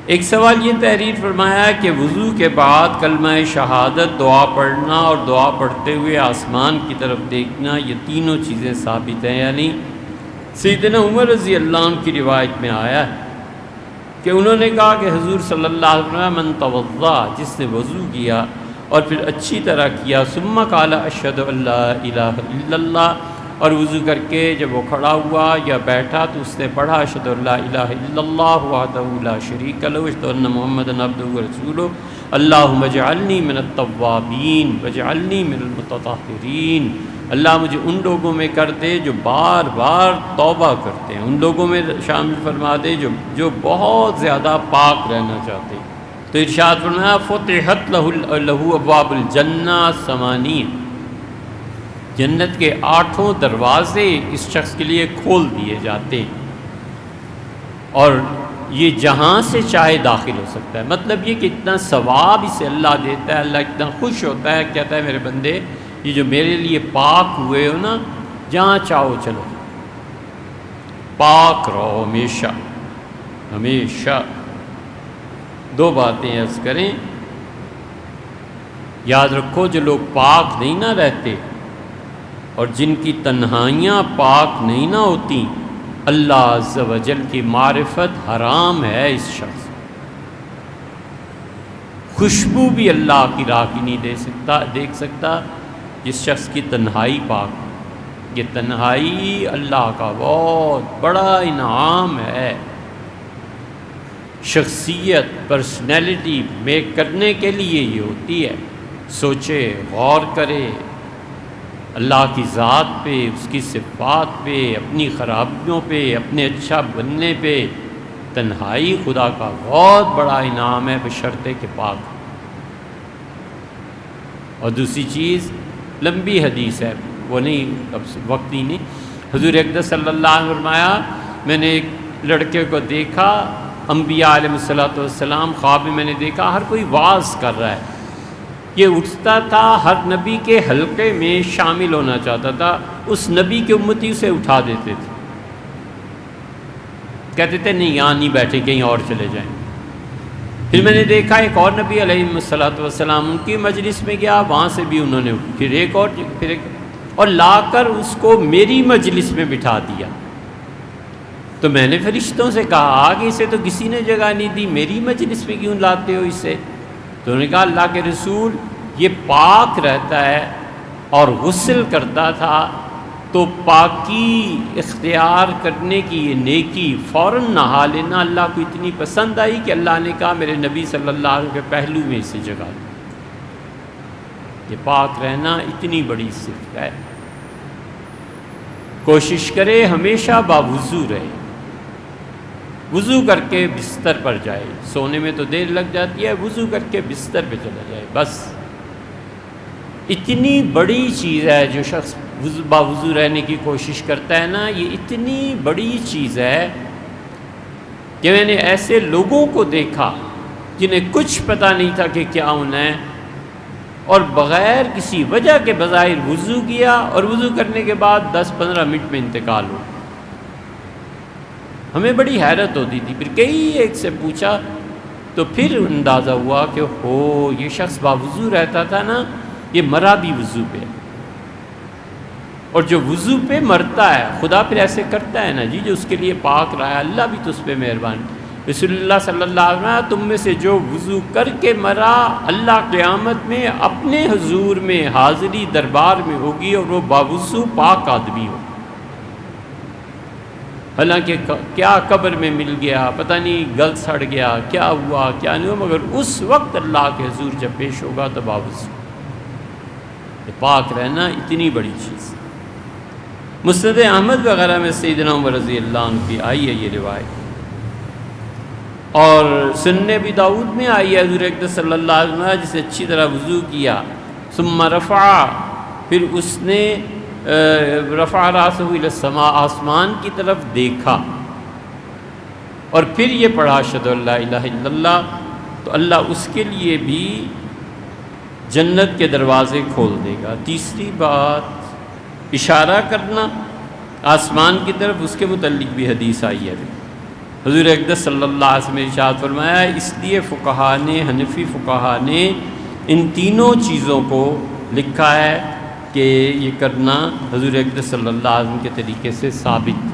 ایک سوال یہ تحریر فرمایا کہ وضو کے بعد کلمہ شہادت، دعا پڑھنا اور دعا پڑھتے ہوئے آسمان کی طرف دیکھنا، یہ تینوں چیزیں ثابت ہیں. یعنی سیدنا عمر رضی اللہ عنہ کی روایت میں آیا ہے کہ انہوں نے کہا کہ حضور صلی اللہ علیہ وسلم من توضا، جس نے وضو کیا اور پھر اچھی طرح کیا، ثم قال اشہد ان لا الہ الا اللہ، اور وضو کر کے جب وہ کھڑا ہوا یا بیٹھا تو اس نے پڑھا اشہد ان لا الہ الا اللہ وحدہ لا شریک لہ اشہد ان محمدا عبدہ ورسولہ اللہم اجعلنی من التوابین واجعلنی من المتطہرین، اللہ مجھے ان لوگوں میں کر دے جو بار بار توبہ کرتے ہیں، ان لوگوں میں شامل فرما دے جو بہت زیادہ پاک رہنا چاہتے ہیں. تو ارشاد فرمایا فتحت لہ ابواب الجنہ ثمانیہ، جنت کے 8 دروازے اس شخص کے لیے کھول دیے جاتے ہیں، اور یہ جہاں سے چاہے داخل ہو سکتا ہے. مطلب یہ کہ اتنا ثواب اسے اللہ دیتا ہے، اللہ اتنا خوش ہوتا ہے، کہتا ہے میرے بندے یہ جو میرے لیے پاک ہوئے ہو نا، جہاں چاہو چلو، پاک رہو ہمیشہ ہمیشہ. 2 باتیں عرض کریں، یاد رکھو جو لوگ پاک نہیں نہ رہتے اور جن کی تنہائیاں پاک نہیں نہ ہوتی، اللہ عز و جل کی معرفت حرام ہے اس شخص. خوشبو بھی اللہ کی راہ کی نہیں دیکھ سکتا جس شخص کی تنہائی پاک. یہ تنہائی اللہ کا بہت بڑا انعام ہے. شخصیت پرسنالٹی میک کرنے کے لیے یہ ہوتی ہے. سوچے، غور کرے اللہ کی ذات پہ، اس کی صفات پہ، اپنی خرابیوں پہ، اپنے اچھا بننے پہ. تنہائی خدا کا بہت بڑا انعام ہے بشرطے کہ پاک. اور دوسری چیز لمبی حدیث ہے، وہ نہیں، اب وقت ہی نہیں. حضور اقدس صلی اللہ علیہ وسلم فرمایا میں نے ایک لڑکے کو دیکھا، انبیاء علیہ الصلوۃ والسلام خواب میں میں نے دیکھا، ہر کوئی واعظ کر رہا ہے، یہ اٹھتا تھا ہر نبی کے حلقے میں شامل ہونا چاہتا تھا، اس نبی کے امتی اسے اٹھا دیتے تھے، کہتے تھے نہیں یہاں نہیں بیٹھے، کہیں اور چلے جائیں. پھر میں نے دیکھا ایک اور نبی علیہ الصلوۃ والسلام ان کی مجلس میں گیا، وہاں سے بھی انہوں نے پھر ایک اور لا کر اس کو میری مجلس میں بٹھا دیا. تو میں نے فرشتوں سے کہا کہ اسے تو کسی نے جگہ نہیں دی، میری مجلس میں کیوں لاتے ہو اسے؟ تو انہوں نے کہا اللہ کے رسول یہ پاک رہتا ہے اور غسل کرتا تھا، تو پاکی اختیار کرنے کی یہ نیکی فوراً نہا لینا اللہ کو اتنی پسند آئی کہ اللہ نے کہا میرے نبی صلی اللہ علیہ وسلم کے پہلو میں اسے جگہ دی. یہ پاک رہنا اتنی بڑی صفت ہے. کوشش کرے ہمیشہ باوضو رہے، وضو کر کے بستر پر جائے. سونے میں تو دیر لگ جاتی ہے، وضو کر کے بستر پہ چلا جائے بس. اتنی بڑی چیز ہے جو شخص باوضو رہنے کی کوشش کرتا ہے نا، یہ اتنی بڑی چیز ہے کہ میں نے ایسے لوگوں کو دیکھا جنہیں کچھ پتہ نہیں تھا کہ کیا ہونا ہے، اور بغیر کسی وجہ کے بظاہر وضو کیا اور وضو کرنے کے بعد 10-15 منٹ میں انتقال ہو. ہمیں بڑی حیرت ہوتی تھی. پھر کئی ایک سے پوچھا تو پھر اندازہ ہوا کہ ہو یہ شخص باوضو رہتا تھا نا، یہ مرا بھی وضو پہ، اور جو وضو پہ مرتا ہے خدا پھر ایسے کرتا ہے نا جی، جو اس کے لیے پاک رہا ہے اللہ بھی تو اس پہ مہربان. رسول اللہ صلی اللہ علیہ وسلم تم میں سے جو وضو کر کے مرا، اللہ قیامت میں اپنے حضور میں حاضری دربار میں ہوگی اور وہ باوضو پاک آدمی ہو. حالانکہ کیا قبر میں مل گیا، پتہ نہیں گل سڑ گیا، کیا ہوا کیا نہیں ہوا، مگر اس وقت اللہ کے حضور جب پیش ہوگا تو باوضو. پاک رہنا اتنی بڑی چیز. مسند احمد وغیرہ میں سیدنا عمر رضی اللہ عنہ کی آئی ہے یہ روایت، اور سنن ابی داؤد میں آئی ہے حضور اقدس صلی اللہ علیہ وسلم جس نے اچھی طرح وضو کیا، ثم رفع، پھر اس نے رفع راسہ الی السماء، آسمان کی طرف دیکھا، اور پھر یہ پڑھا اشہد ان لا الہ الا اللہ، تو اللہ اس کے لیے بھی جنت کے دروازے کھول دے گا. تیسری بات اشارہ کرنا آسمان کی طرف، اس کے متعلق بھی حدیث آئی ہے. حضور اقدس صلی اللہ علیہ وسلم نے ارشاد فرمایا، اس لیے فقہا نے، حنفی فقہا نے ان تینوں چیزوں کو لکھا ہے کہ یہ کرنا حضور اقدس صلی اللہ علیہ وسلم کے طریقے سے ثابت